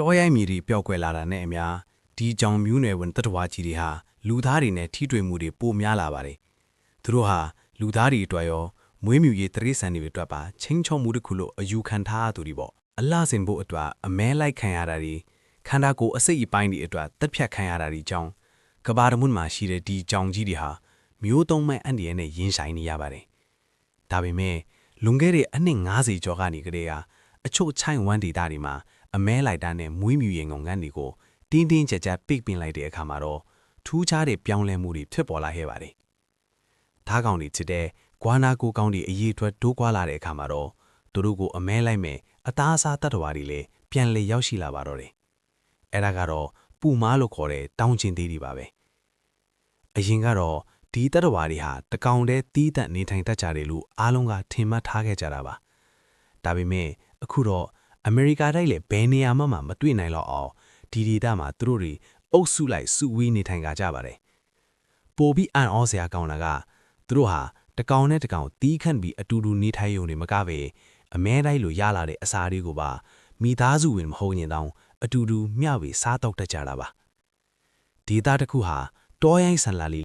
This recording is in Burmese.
တောရိုင်းမြေတွေပျောက်ကွယ်လာတာနဲ့အများဒီကြောင်မြူးနယ်ဝင်တတဝါကြီးတွေဟာလူသားတွေနဲ့ထိတွေ့မှုတွေပိုများလာပါတယ်။သူတို့ဟာလူသားတွေအတွက်ရောမွေးမြူရေးတရိษံတွေအတွက်ပါချင်းချောမှုတစ်ခုလို့အယူခံထားရသူတွေပေါ့။အလှဆင်ဖို့အတွက်အမဲလိုက်ခံရတာတွေခန္ဓာကိုယ်အစိတ်အပိုင်းတွေအတွက်တက်ဖြတ်ခံရတာတွေကြောင့်ကဘာတမွန်းမှာရှိတဲ့ဒီကြောင်ကြီးတွေဟာမျိုးသုံးမဲ့အန်ဒီရဲ့နဲ့ရင်ဆိုင်နေရပါတယ်။ဒါပေမဲ့လွန်ခဲ့တဲ့အနှစ်90ကျော်ကနေကတည်းကအချို့ချိုင်ဝမ်ဒေတာတွေမှာအမဲလိုက်တာနဲ့မွေးမြူရေးငုံငန်းတွေကိုတင်းတင်းကြပ်ကြပ်ပိတ်ပင်လိုက်တဲ့အခါမှာတော့ထူးခြားတဲ့ပြောင်းလဲမှုတွေဖြစ်ပေါ်လာခဲ့ပါတယ်။ဓားကောင်တွေချစ်တဲ့ဂွာနာကိုကောင်တွေအရေးအတွက်တိုးကွာလာတဲ့အခါမှာတော့သူတို့ကိုအမဲလိုက်မဲ့အသားအစားတတ္တဝါတွေလည်းပြန်လည်ရောက်ရှိလာပါတော့တယ်။အဲ့ဒါကတော့ပူမားလို့ခေါ်တဲ့တောင်းကျင်သေးတွေပါပဲ။အရင်ကတော့ဒီတတ္တဝါတွေဟာတကောင်တည်းတီးတန့်နေထိုင်တတ်ကြတယ်လို့အားလုံးကထင်မှတ်ထားခဲ့ကြတာပါ။ဒါပေမဲ့အခုတော့အမေရိကတိုက်လည်းဘယ်နေရာမှမတွေ့နိုင်တော့အောင်ဒီဒေသမှာသူတို့တွေအုပ်စုလိုက်စုဝေးနေထိုင်ကြပါတယ်။ပိုပြီးအံ့ဩစရာကောင်းတာကသူတို့ဟာတကောင်နဲ့တကောင်တီးခန့်ပြီးအတူတူနေထိုင်ရုံနဲ့မကပဲအမဲတိုင်းလိုရလာတဲ့အစာတွေကိုပါမိသားစုဝင်မဟုတ်ရင်တောင်အတူတူမျှဝေစားတော့တတ်ကြတာပါ။ဒေသတစ်ခုဟာတောရိုင်းဆန်လာလီ